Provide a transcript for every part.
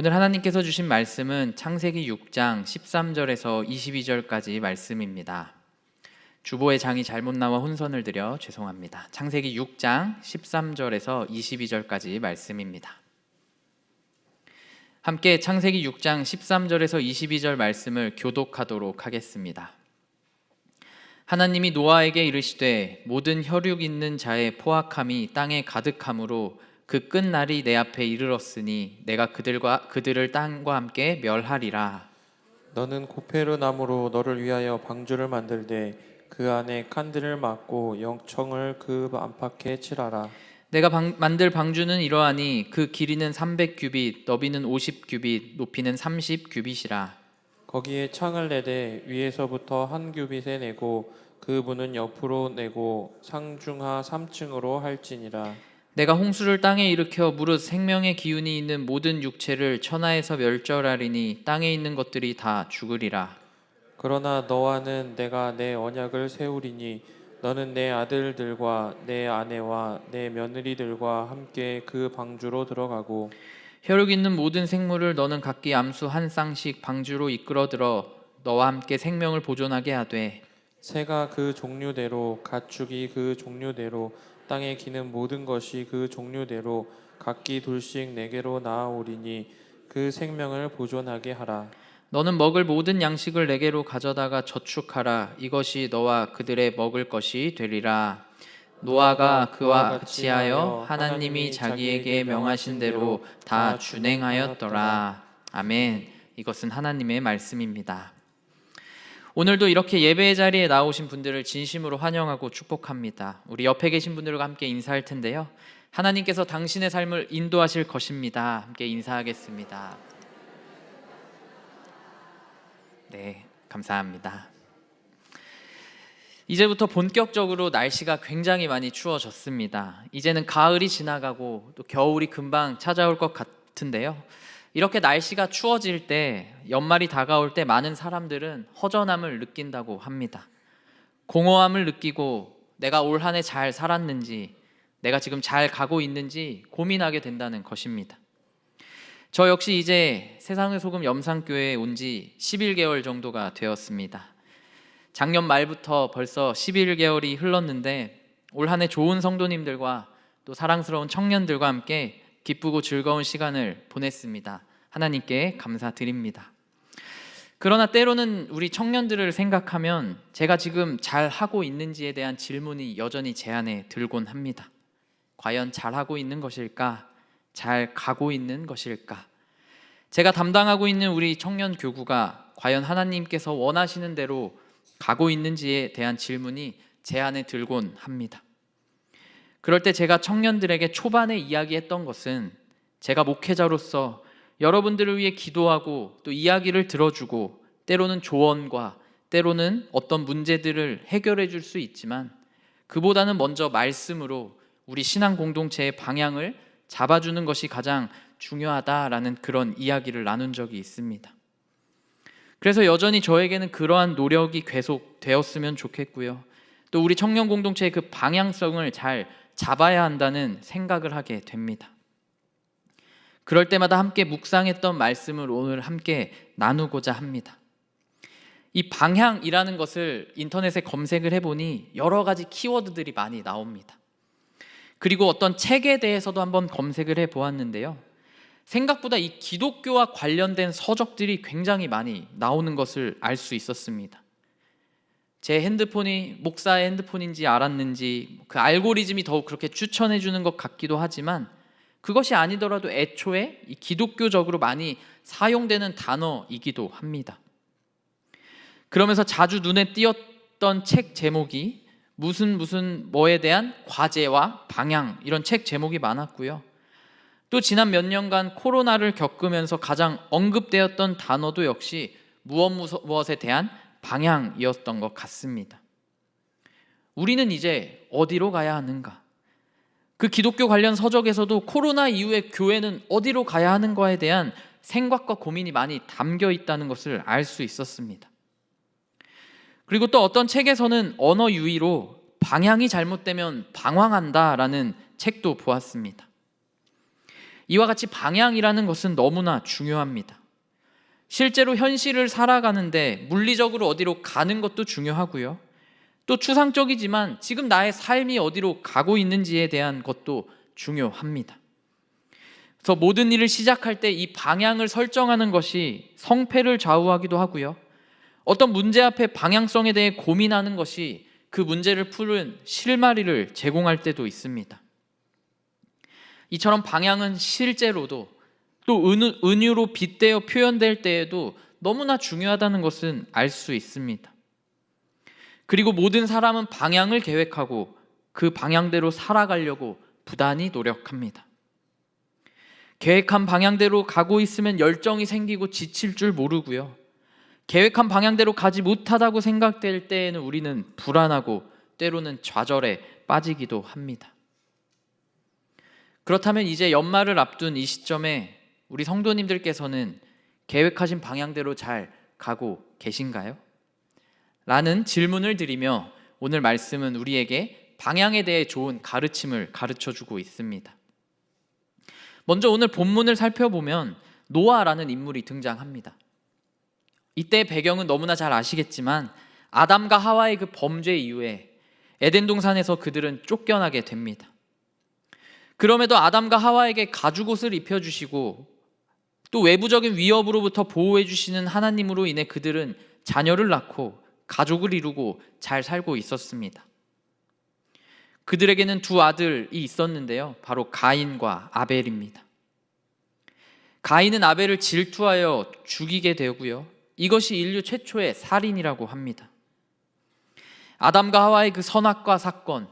오늘 하나님께서 주신 말씀은 창세기 6장 13절에서 22절까지 말씀입니다. 주보의 장이 잘못 나와 혼선을 드려 죄송합니다. 창세기 6장 13절에서 22절까지 말씀입니다. 함께 창세기 6장 13절에서 22절 말씀을 교독하도록 하겠습니다. 하나님이 노아에게 이르시되 모든 혈육 있는 자의 포악함이 땅에 가득함으로 그 끝날이 내 앞에 이르렀으니 내가 그들을 땅과 함께 멸하리라. 너는 고페르 나무로 너를 위하여 방주를 만들되 그 안에 칸들을 막고 영청을 그 안팎에 칠하라. 내가 만들 방주는 이러하니 그 길이는 300규빗, 너비는 50규빗, 높이는 30규빗이라. 거기에 창을 내되 위에서부터 한 규빗에 내고 그 문은 옆으로 내고 상중하 3층으로 할지니라. 내가 홍수를 땅에 일으켜 무릇 생명의 기운이 있는 모든 육체를 천하에서 멸절하리니 땅에 있는 것들이 다 죽으리라. 그러나 너와는 내가 내 언약을 세우리니 너는 내 아들들과 내 아내와 내 며느리들과 함께 그 방주로 들어가고 혈육 있는 모든 생물을 너는 각기 암수 한 쌍씩 방주로 이끌어들어 너와 함께 생명을 보존하게 하되 새가 그 종류대로 가축이 그 종류대로 땅에 기는 모든 것이 그 종류대로 각기 둘씩 내게로 나아오리니 그 생명을 보존하게 하라. 너는 먹을 모든 양식을 내게로 가져다가 저축하라. 이것이 너와 그들의 먹을 것이 되리라. 노아가 그와 같이 하여 하나님이 자기에게 명하신 대로 다 준행하였더라. 아멘. 이것은 하나님의 말씀입니다. 오늘도 이렇게 예배의 자리에 나오신 분들을 진심으로 환영하고 축복합니다. 우리 옆에 계신 분들과 함께 인사할 텐데요. 하나님께서 당신의 삶을 인도하실 것입니다. 함께 인사하겠습니다. 네, 감사합니다. 이제부터 본격적으로 날씨가 굉장히 많이 추워졌습니다. 이제는 가을이 지나가고 또 겨울이 금방 찾아올 것 같은데요. 이렇게 날씨가 추워질 때, 연말이 다가올 때 많은 사람들은 허전함을 느낀다고 합니다. 공허함을 느끼고 내가 올 한 해 잘 살았는지, 내가 지금 잘 가고 있는지 고민하게 된다는 것입니다. 저 역시 이제 세상의 소금 염산교회에 온 지 11개월 정도가 되었습니다. 작년 말부터 벌써 11개월이 흘렀는데 올 한 해 좋은 성도님들과 또 사랑스러운 청년들과 함께 기쁘고 즐거운 시간을 보냈습니다. 하나님께 감사드립니다. 그러나 때로는 우리 청년들을 생각하면 제가 지금 잘 하고 있는지에 대한 질문이 여전히 제 안에 들곤 합니다. 과연 잘하고 있는 것일까? 잘 가고 있는 것일까? 제가 담당하고 있는 우리 청년 교구가 과연 하나님께서 원하시는 대로 가고 있는지에 대한 질문이 제 안에 들곤 합니다. 그럴 때 제가 청년들에게 초반에 이야기했던 것은 제가 목회자로서 여러분들을 위해 기도하고 또 이야기를 들어주고 때로는 조언과 때로는 어떤 문제들을 해결해 줄 수 있지만 그보다는 먼저 말씀으로 우리 신앙 공동체의 방향을 잡아주는 것이 가장 중요하다라는 그런 이야기를 나눈 적이 있습니다. 그래서 여전히 저에게는 그러한 노력이 계속되었으면 좋겠고요. 또 우리 청년 공동체의 그 방향성을 잘 잡아야 한다는 생각을 하게 됩니다. 그럴 때마다 함께 묵상했던 말씀을 오늘 함께 나누고자 합니다. 이 방향이라는 것을 인터넷에 검색을 해보니 여러 가지 키워드들이 많이 나옵니다. 그리고 어떤 책에 대해서도 한번 검색을 해보았는데요. 생각보다 이 기독교와 관련된 서적들이 굉장히 많이 나오는 것을 알 수 있었습니다. 제 핸드폰이 목사의 핸드폰인지 알았는지 그 알고리즘이 더욱 그렇게 추천해 주는 것 같기도 하지만 그것이 아니더라도 애초에 이 기독교적으로 많이 사용되는 단어이기도 합니다. 그러면서 자주 눈에 띄었던 책 제목이 무슨 뭐에 대한 과제와 방향 이런 책 제목이 많았고요. 또 지난 몇 년간 코로나를 겪으면서 가장 언급되었던 단어도 역시 무엇에 대한 방향이었던 것 같습니다. 우리는 이제 어디로 가야 하는가? 그 기독교 관련 서적에서도 코로나 이후에 교회는 어디로 가야 하는가에 대한 생각과 고민이 많이 담겨 있다는 것을 알 수 있었습니다. 그리고 또 어떤 책에서는 언어 유희로 방향이 잘못되면 방황한다라는 책도 보았습니다. 이와 같이 방향이라는 것은 너무나 중요합니다. 실제로 현실을 살아가는데 물리적으로 어디로 가는 것도 중요하고요. 또 추상적이지만 지금 나의 삶이 어디로 가고 있는지에 대한 것도 중요합니다. 그래서 모든 일을 시작할 때 이 방향을 설정하는 것이 성패를 좌우하기도 하고요. 어떤 문제 앞에 방향성에 대해 고민하는 것이 그 문제를 푸는 실마리를 제공할 때도 있습니다. 이처럼 방향은 실제로도 또 은유로 빗대어 표현될 때에도 너무나 중요하다는 것은 알 수 있습니다. 그리고 모든 사람은 방향을 계획하고 그 방향대로 살아가려고 부단히 노력합니다. 계획한 방향대로 가고 있으면 열정이 생기고 지칠 줄 모르고요. 계획한 방향대로 가지 못하다고 생각될 때에는 우리는 불안하고 때로는 좌절에 빠지기도 합니다. 그렇다면 이제 연말을 앞둔 이 시점에 우리 성도님들께서는 계획하신 방향대로 잘 가고 계신가요? 라는 질문을 드리며 오늘 말씀은 우리에게 방향에 대해 좋은 가르침을 가르쳐주고 있습니다. 먼저 오늘 본문을 살펴보면 노아라는 인물이 등장합니다. 이때 배경은 너무나 잘 아시겠지만 아담과 하와의 그 범죄 이후에 에덴 동산에서 그들은 쫓겨나게 됩니다. 그럼에도 아담과 하와에게 가죽옷을 입혀주시고 또 외부적인 위협으로부터 보호해 주시는 하나님으로 인해 그들은 자녀를 낳고 가족을 이루고 잘 살고 있었습니다. 그들에게는 두 아들이 있었는데요, 바로 가인과 아벨입니다. 가인은 아벨을 질투하여 죽이게 되고요, 이것이 인류 최초의 살인이라고 합니다. 아담과 하와의 그 선악과 사건,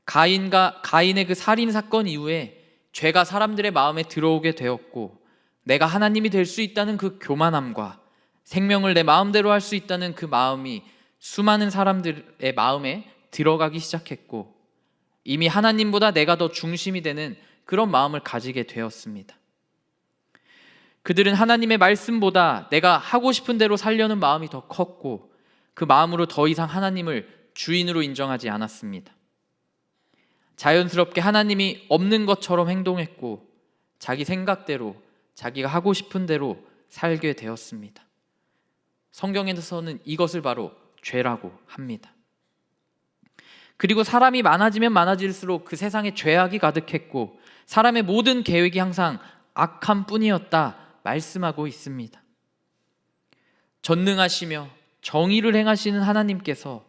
가인의 그 살인 사건 이후에 죄가 사람들의 마음에 들어오게 되었고, 내가 하나님이 될 수 있다는 그 교만함과 생명을 내 마음대로 할 수 있다는 그 마음이 수많은 사람들의 마음에 들어가기 시작했고, 이미 하나님보다 내가 더 중심이 되는 그런 마음을 가지게 되었습니다. 그들은 하나님의 말씀보다 내가 하고 싶은 대로 살려는 마음이 더 컸고, 그 마음으로 더 이상 하나님을 주인으로 인정하지 않았습니다. 자연스럽게 하나님이 없는 것처럼 행동했고, 자기 생각대로 자기가 하고 싶은 대로 살게 되었습니다. 성경에서는 이것을 바로 죄라고 합니다. 그리고 사람이 많아지면 많아질수록 그 세상에 죄악이 가득했고 사람의 모든 계획이 항상 악함 뿐이었다 말씀하고 있습니다. 전능하시며 정의를 행하시는 하나님께서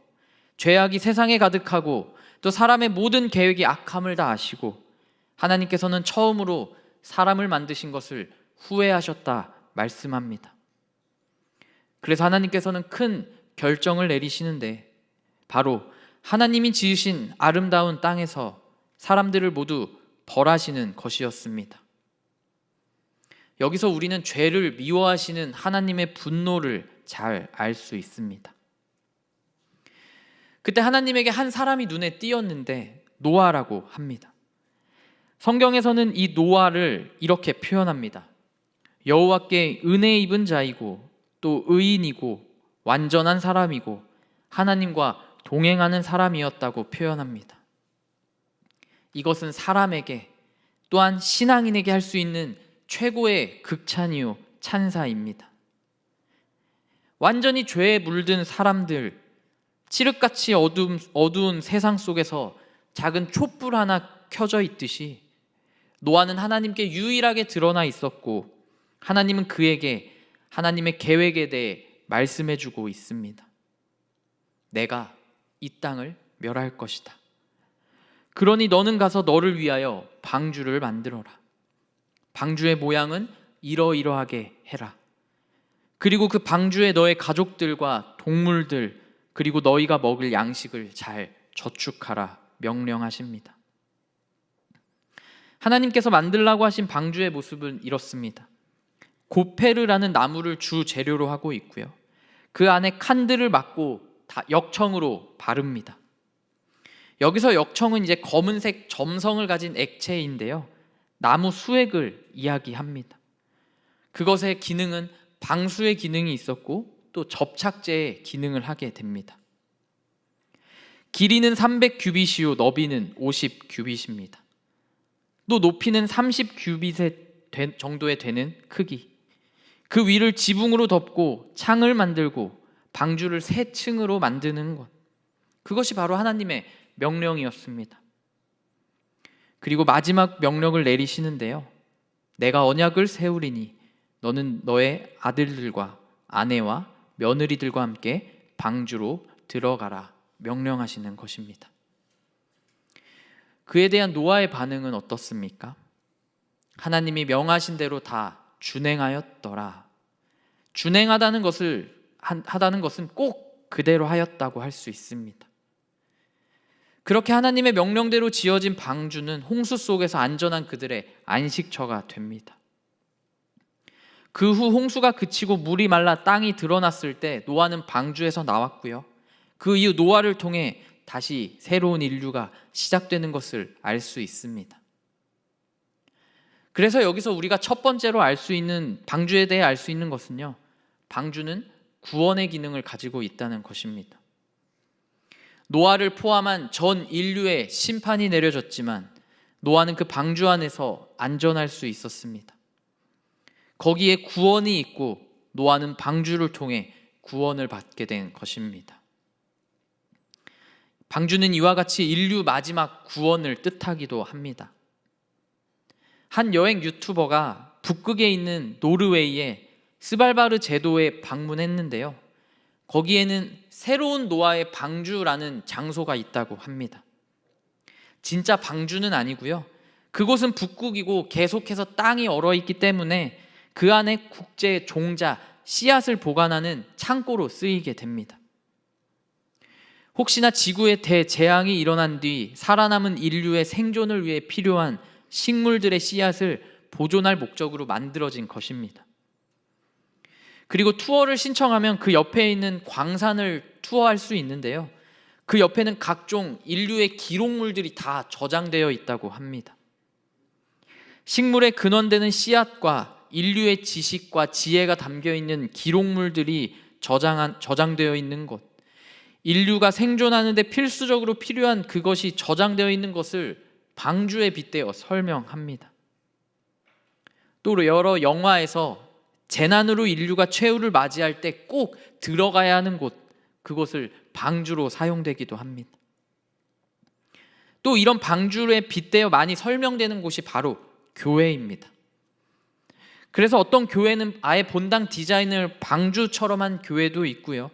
죄악이 세상에 가득하고 또 사람의 모든 계획이 악함을 다 아시고 하나님께서는 처음으로 사람을 만드신 것을 후회하셨다 말씀합니다. 그래서 하나님께서는 큰 결정을 내리시는데 바로 하나님이 지으신 아름다운 땅에서 사람들을 모두 벌하시는 것이었습니다. 여기서 우리는 죄를 미워하시는 하나님의 분노를 잘 알 수 있습니다. 그때 하나님에게 한 사람이 눈에 띄었는데 노아라고 합니다. 성경에서는 이 노아를 이렇게 표현합니다. 여호와께 은혜 입은 자이고 또 의인이고 완전한 사람이고 하나님과 동행하는 사람이었다고 표현합니다. 이것은 사람에게 또한 신앙인에게 할 수 있는 최고의 극찬이요 찬사입니다. 완전히 죄에 물든 사람들, 칠흑같이 어두운 세상 속에서 작은 촛불 하나 켜져 있듯이 노아는 하나님께 유일하게 드러나 있었고 하나님은 그에게 하나님의 계획에 대해 말씀해주고 있습니다. 내가 이 땅을 멸할 것이다. 그러니 너는 가서 너를 위하여 방주를 만들어라. 방주의 모양은 이러이러하게 해라. 그리고 그 방주에 너의 가족들과 동물들 그리고 너희가 먹을 양식을 잘 저축하라 명령하십니다. 하나님께서 만들라고 하신 방주의 모습은 이렇습니다. 고페르라는 나무를 주 재료로 하고 있고요, 그 안에 칸들을 막고 다 역청으로 바릅니다. 여기서 역청은 이제 검은색 점성을 가진 액체인데요, 나무 수액을 이야기합니다. 그것의 기능은 방수의 기능이 있었고 또 접착제의 기능을 하게 됩니다. 길이는 300규빗이요 너비는 50규빗입니다. 또 높이는 30규빗의 정도에 되는 크기. 그 위를 지붕으로 덮고 창을 만들고 방주를 세 층으로 만드는 것. 그것이 바로 하나님의 명령이었습니다. 그리고 마지막 명령을 내리시는데요. 내가 언약을 세우리니 너는 너의 아들들과 아내와 며느리들과 함께 방주로 들어가라 명령하시는 것입니다. 그에 대한 노아의 반응은 어떻습니까? 하나님이 명하신 대로 다 준행하였더라. 준행하다는 것은 꼭 그대로 하였다고 할 수 있습니다. 그렇게 하나님의 명령대로 지어진 방주는 홍수 속에서 안전한 그들의 안식처가 됩니다. 그 후 홍수가 그치고 물이 말라 땅이 드러났을 때 노아는 방주에서 나왔고요. 그 이후 노아를 통해 다시 새로운 인류가 시작되는 것을 알 수 있습니다. 그래서 여기서 우리가 첫 번째로 알 수 있는 방주에 대해 알 수 있는 것은요. 방주는 구원의 기능을 가지고 있다는 것입니다. 노아를 포함한 전 인류의 심판이 내려졌지만 노아는 그 방주 안에서 안전할 수 있었습니다. 거기에 구원이 있고 노아는 방주를 통해 구원을 받게 된 것입니다. 방주는 이와 같이 인류 마지막 구원을 뜻하기도 합니다. 한 여행 유튜버가 북극에 있는 노르웨이의 스발바르 제도에 방문했는데요. 거기에는 새로운 노아의 방주라는 장소가 있다고 합니다. 진짜 방주는 아니고요. 그곳은 북극이고 계속해서 땅이 얼어있기 때문에 그 안에 국제 종자, 씨앗을 보관하는 창고로 쓰이게 됩니다. 혹시나 지구에 대재앙이 일어난 뒤 살아남은 인류의 생존을 위해 필요한 식물들의 씨앗을 보존할 목적으로 만들어진 것입니다. 그리고 투어를 신청하면 그 옆에 있는 광산을 투어할 수 있는데요. 그 옆에는 각종 인류의 기록물들이 다 저장되어 있다고 합니다. 식물의 근원되는 씨앗과 인류의 지식과 지혜가 담겨있는 기록물들이 저장되어 있는 곳, 인류가 생존하는 데 필수적으로 필요한 그것이 저장되어 있는 것을 방주에 빗대어 설명합니다. 또 여러 영화에서 재난으로 인류가 최후를 맞이할 때 꼭 들어가야 하는 곳, 그곳을 방주로 사용되기도 합니다. 또 이런 방주에 빗대어 많이 설명되는 곳이 바로 교회입니다. 그래서 어떤 교회는 아예 본당 디자인을 방주처럼 한 교회도 있고요.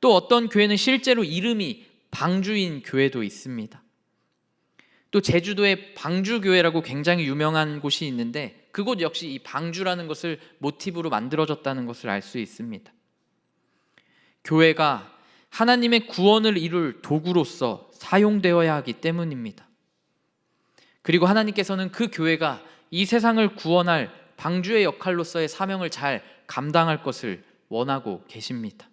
또 어떤 교회는 실제로 이름이 방주인 교회도 있습니다. 또 제주도에 방주교회라고 굉장히 유명한 곳이 있는데 그곳 역시 이 방주라는 것을 모티브로 만들어졌다는 것을 알 수 있습니다. 교회가 하나님의 구원을 이룰 도구로서 사용되어야 하기 때문입니다. 그리고 하나님께서는 그 교회가 이 세상을 구원할 방주의 역할로서의 사명을 잘 감당할 것을 원하고 계십니다.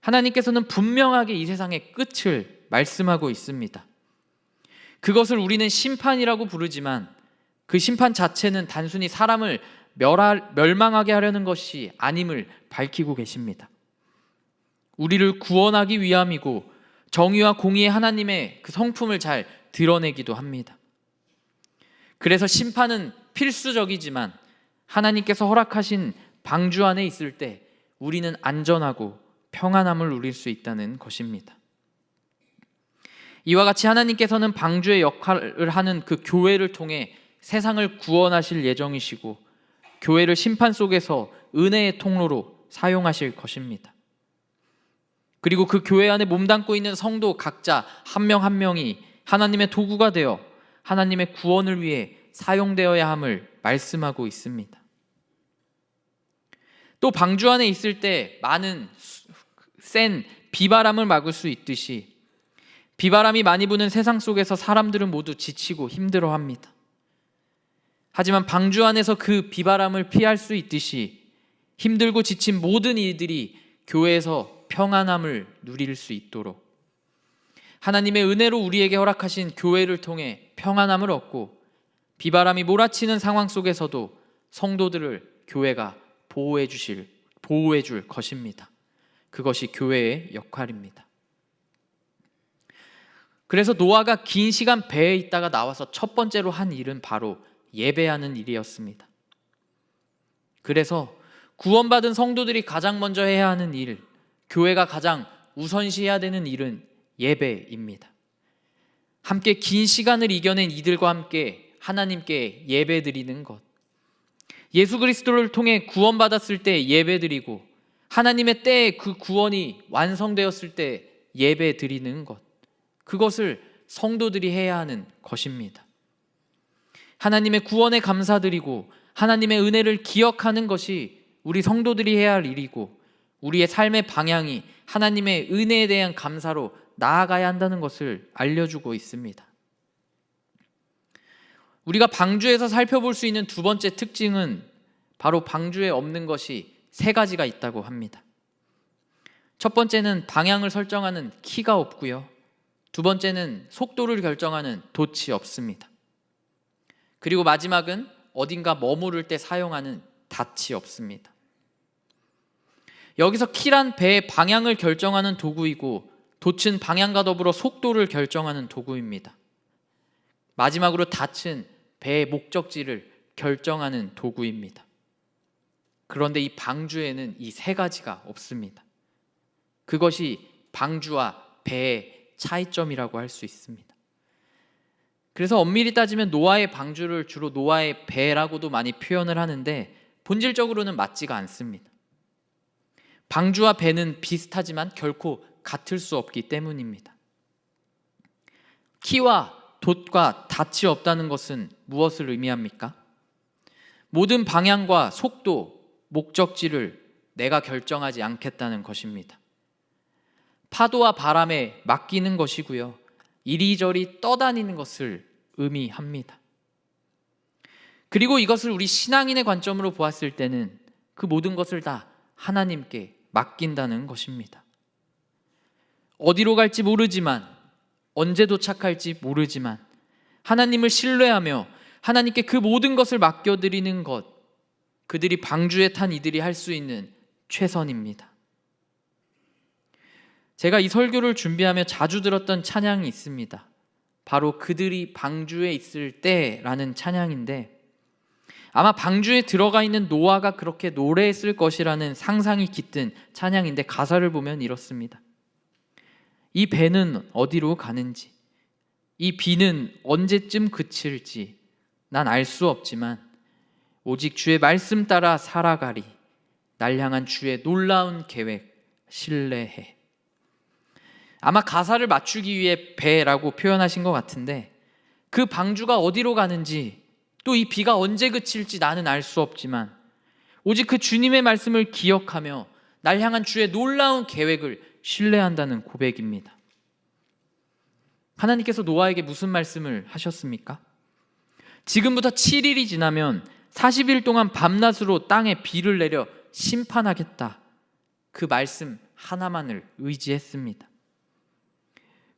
하나님께서는 분명하게 이 세상의 끝을 말씀하고 있습니다. 그것을 우리는 심판이라고 부르지만 그 심판 자체는 단순히 사람을 멸망하게 하려는 것이 아님을 밝히고 계십니다. 우리를 구원하기 위함이고 정의와 공의의 하나님의 그 성품을 잘 드러내기도 합니다. 그래서 심판은 필수적이지만 하나님께서 허락하신 방주 안에 있을 때 우리는 안전하고 평안함을 누릴 수 있다는 것입니다. 이와 같이 하나님께서는 방주의 역할을 하는 그 교회를 통해 세상을 구원하실 예정이시고 교회를 심판 속에서 은혜의 통로로 사용하실 것입니다. 그리고 그 교회 안에 몸담고 있는 성도 각자 한 명 한 명이 하나님의 도구가 되어 하나님의 구원을 위해 사용되어야 함을 말씀하고 있습니다. 또 방주 안에 있을 때 많은 센 비바람을 막을 수 있듯이 비바람이 많이 부는 세상 속에서 사람들은 모두 지치고 힘들어합니다. 하지만 방주 안에서 그 비바람을 피할 수 있듯이 힘들고 지친 모든 이들이 교회에서 평안함을 누릴 수 있도록 하나님의 은혜로 우리에게 허락하신 교회를 통해 평안함을 얻고 비바람이 몰아치는 상황 속에서도 성도들을 교회가 보호해 줄 것입니다. 그것이 교회의 역할입니다. 그래서 노아가 긴 시간 배에 있다가 나와서 첫 번째로 한 일은 바로 예배하는 일이었습니다. 그래서 구원받은 성도들이 가장 먼저 해야 하는 일, 교회가 가장 우선시해야 되는 일은 예배입니다. 함께 긴 시간을 이겨낸 이들과 함께 하나님께 예배드리는 것, 예수 그리스도를 통해 구원받았을 때 예배드리고 하나님의 때에 그 구원이 완성되었을 때 예배드리는 것, 그것을 성도들이 해야 하는 것입니다. 하나님의 구원에 감사드리고 하나님의 은혜를 기억하는 것이 우리 성도들이 해야 할 일이고, 우리의 삶의 방향이 하나님의 은혜에 대한 감사로 나아가야 한다는 것을 알려주고 있습니다. 우리가 방주에서 살펴볼 수 있는 두 번째 특징은 바로 방주에 없는 것이 세 가지가 있다고 합니다. 첫 번째는 방향을 설정하는 키가 없고요. 두 번째는 속도를 결정하는 돛이 없습니다. 그리고 마지막은 어딘가 머무를 때 사용하는 닻이 없습니다. 여기서 키란 배의 방향을 결정하는 도구이고 돛은 방향과 더불어 속도를 결정하는 도구입니다. 마지막으로 닻은 배의 목적지를 결정하는 도구입니다. 그런데 이 방주에는 이 세 가지가 없습니다. 그것이 방주와 배의 차이점이라고 할 수 있습니다. 그래서 엄밀히 따지면 노아의 방주를 주로 노아의 배라고도 많이 표현을 하는데 본질적으로는 맞지가 않습니다. 방주와 배는 비슷하지만 결코 같을 수 없기 때문입니다. 키와 돛과 닻이 없다는 것은 무엇을 의미합니까? 모든 방향과 속도, 목적지를 내가 결정하지 않겠다는 것입니다. 파도와 바람에 맡기는 것이고요, 이리저리 떠다니는 것을 의미합니다. 그리고 이것을 우리 신앙인의 관점으로 보았을 때는 그 모든 것을 다 하나님께 맡긴다는 것입니다. 어디로 갈지 모르지만, 언제 도착할지 모르지만 하나님을 신뢰하며 하나님께 그 모든 것을 맡겨드리는 것, 그들이 방주에 탄 이들이 할 수 있는 최선입니다. 제가 이 설교를 준비하며 자주 들었던 찬양이 있습니다. 바로 그들이 방주에 있을 때라는 찬양인데, 아마 방주에 들어가 있는 노아가 그렇게 노래했을 것이라는 상상이 깃든 찬양인데, 가사를 보면 이렇습니다. 이 배는 어디로 가는지, 이 비는 언제쯤 그칠지 난 알 수 없지만 오직 주의 말씀 따라 살아가리. 날 향한 주의 놀라운 계획 신뢰해. 아마 가사를 맞추기 위해 배라고 표현하신 것 같은데, 그 방주가 어디로 가는지, 또 이 비가 언제 그칠지 나는 알 수 없지만 오직 그 주님의 말씀을 기억하며 날 향한 주의 놀라운 계획을 신뢰한다는 고백입니다. 하나님께서 노아에게 무슨 말씀을 하셨습니까? 지금부터 7일이 지나면 40일 동안 밤낮으로 땅에 비를 내려 심판하겠다. 그 말씀 하나만을 의지했습니다.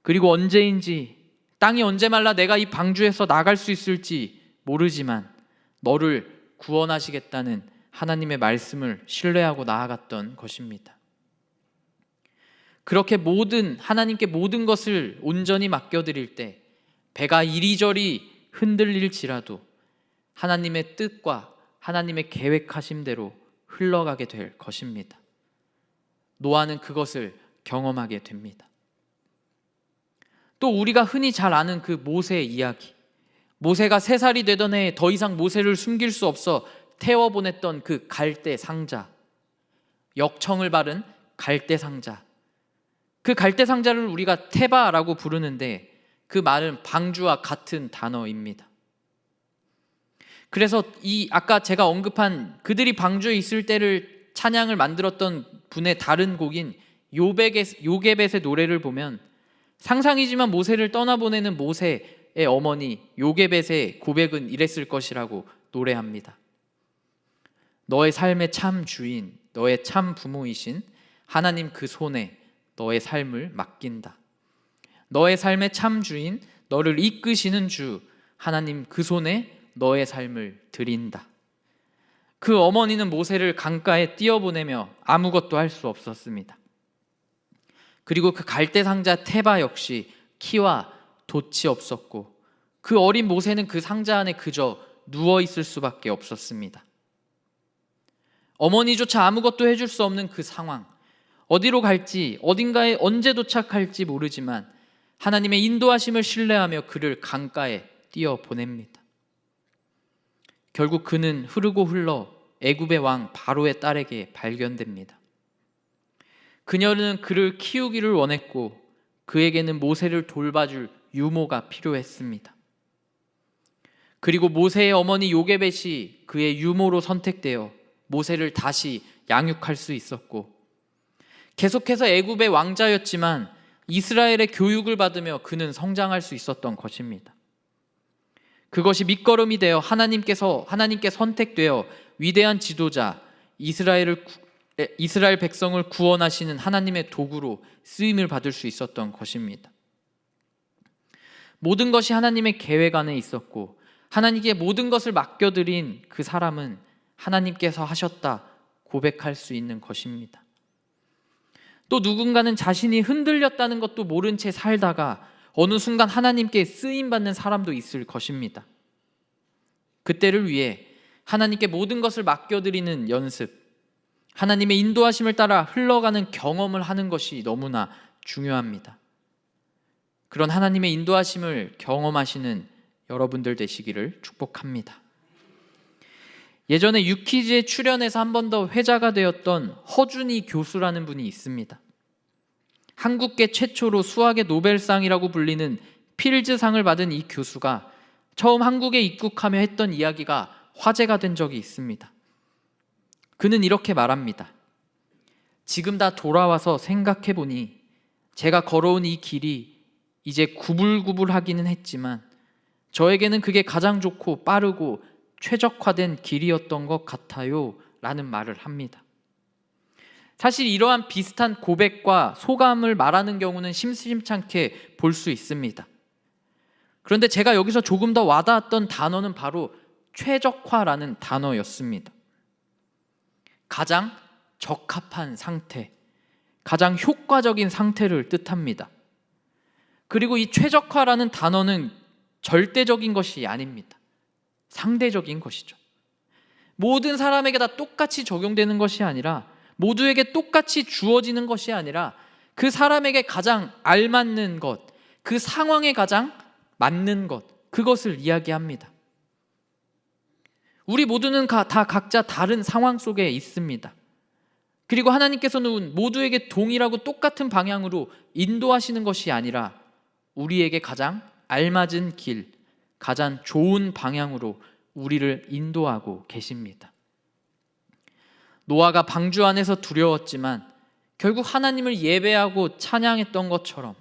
그리고 언제인지, 땅이 언제 말라 내가 이 방주에서 나갈 수 있을지 모르지만 너를 구원하시겠다는 하나님의 말씀을 신뢰하고 나아갔던 것입니다. 그렇게 하나님께 모든 것을 온전히 맡겨드릴 때 배가 이리저리 흔들릴지라도 하나님의 뜻과 하나님의 계획하심대로 흘러가게 될 것입니다. 노아는 그것을 경험하게 됩니다. 또 우리가 흔히 잘 아는 그 모세의 이야기, 모세가 3살이 되던 해에 더 이상 모세를 숨길 수 없어 태워보냈던 그 갈대 상자, 역청을 바른 갈대 상자, 그 갈대 상자를 우리가 테바라고 부르는데 그 말은 방주와 같은 단어입니다. 그래서 아까 제가 언급한 그들이 방주에 있을 때를 찬양을 만들었던 분의 다른 곡인 요게벳의 노래를 보면 상상이지만 모세를 떠나보내는 모세의 어머니 요게벳의 고백은 이랬을 것이라고 노래합니다. 너의 삶의 참 주인, 너의 참 부모이신 하나님 그 손에 너의 삶을 맡긴다. 너의 삶의 참 주인, 너를 이끄시는 주 하나님 그 손에 너의 삶을 드린다. 그 어머니는 모세를 강가에 띄어보내며 아무것도 할 수 없었습니다. 그리고 그 갈대 상자 테바 역시 키와 돛이 없었고 그 어린 모세는 그 상자 안에 그저 누워 있을 수밖에 없었습니다. 어머니조차 아무것도 해줄 수 없는 그 상황, 어디로 갈지, 어딘가에 언제 도착할지 모르지만 하나님의 인도하심을 신뢰하며 그를 강가에 띄어 보냅니다. 결국 그는 흐르고 흘러 애굽의 왕 바로의 딸에게 발견됩니다. 그녀는 그를 키우기를 원했고 그에게는 모세를 돌봐줄 유모가 필요했습니다. 그리고 모세의 어머니 요게벳이 그의 유모로 선택되어 모세를 다시 양육할 수 있었고, 계속해서 애굽의 왕자였지만 이스라엘의 교육을 받으며 그는 성장할 수 있었던 것입니다. 그것이 밑거름이 되어 하나님께 선택되어 위대한 지도자, 이스라엘 백성을 구원하시는 하나님의 도구로 쓰임을 받을 수 있었던 것입니다. 모든 것이 하나님의 계획 안에 있었고 하나님께 모든 것을 맡겨드린 그 사람은 하나님께서 하셨다 고백할 수 있는 것입니다. 또 누군가는 자신이 흔들렸다는 것도 모른 채 살다가 어느 순간 하나님께 쓰임받는 사람도 있을 것입니다. 그때를 위해 하나님께 모든 것을 맡겨드리는 연습, 하나님의 인도하심을 따라 흘러가는 경험을 하는 것이 너무나 중요합니다. 그런 하나님의 인도하심을 경험하시는 여러분들 되시기를 축복합니다. 예전에 유퀴즈에 출연해서 한 번 더 회자가 되었던 허준희 교수라는 분이 있습니다. 한국계 최초로 수학의 노벨상이라고 불리는 필즈상을 받은 이 교수가 처음 한국에 입국하며 했던 이야기가 화제가 된 적이 있습니다. 그는 이렇게 말합니다. 지금 다 돌아와서 생각해보니 제가 걸어온 이 길이 이제 구불구불하기는 했지만 저에게는 그게 가장 좋고 빠르고 최적화된 길이었던 것 같아요 라는 말을 합니다. 사실 이러한 비슷한 고백과 소감을 말하는 경우는 심심찮게 볼 수 있습니다. 그런데 제가 여기서 조금 더 와닿았던 단어는 바로 최적화라는 단어였습니다. 가장 적합한 상태, 가장 효과적인 상태를 뜻합니다. 그리고 이 최적화라는 단어는 절대적인 것이 아닙니다. 상대적인 것이죠. 모든 사람에게 다 똑같이 적용되는 것이 아니라, 모두에게 똑같이 주어지는 것이 아니라 그 사람에게 가장 알맞는 것, 그 상황에 가장 맞는 것, 그것을 이야기합니다. 우리 모두는 다 각자 다른 상황 속에 있습니다. 그리고 하나님께서는 모두에게 동일하고 똑같은 방향으로 인도하시는 것이 아니라 우리에게 가장 알맞은 길, 가장 좋은 방향으로 우리를 인도하고 계십니다. 노아가 방주 안에서 두려웠지만 결국 하나님을 예배하고 찬양했던 것처럼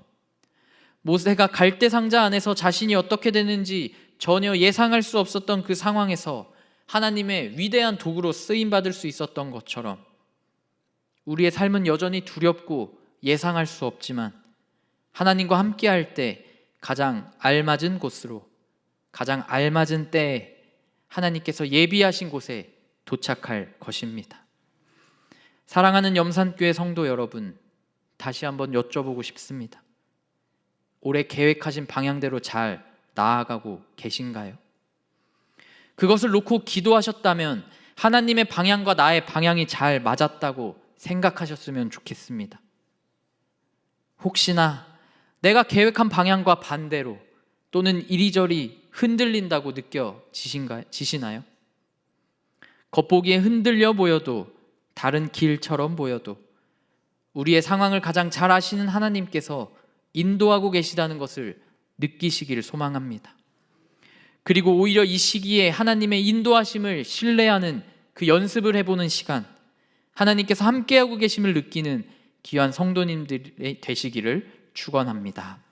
모세가 갈대상자 안에서 자신이 어떻게 되는지 전혀 예상할 수 없었던 그 상황에서 하나님의 위대한 도구로 쓰임받을 수 있었던 것처럼 우리의 삶은 여전히 두렵고 예상할 수 없지만 하나님과 함께할 때 가장 알맞은 곳으로, 가장 알맞은 때에 하나님께서 예비하신 곳에 도착할 것입니다. 사랑하는 염산교회 성도 여러분, 다시 한번 여쭤보고 싶습니다. 올해 계획하신 방향대로 잘 나아가고 계신가요? 그것을 놓고 기도하셨다면 하나님의 방향과 나의 방향이 잘 맞았다고 생각하셨으면 좋겠습니다. 혹시나 내가 계획한 방향과 반대로 또는 이리저리 흔들린다고 느껴지시나요? 겉보기에 흔들려 보여도, 다른 길처럼 보여도 우리의 상황을 가장 잘 아시는 하나님께서 인도하고 계시다는 것을 느끼시기를 소망합니다. 그리고 오히려 이 시기에 하나님의 인도하심을 신뢰하는 그 연습을 해보는 시간, 하나님께서 함께하고 계심을 느끼는 귀한 성도님들이 되시기를 축원합니다.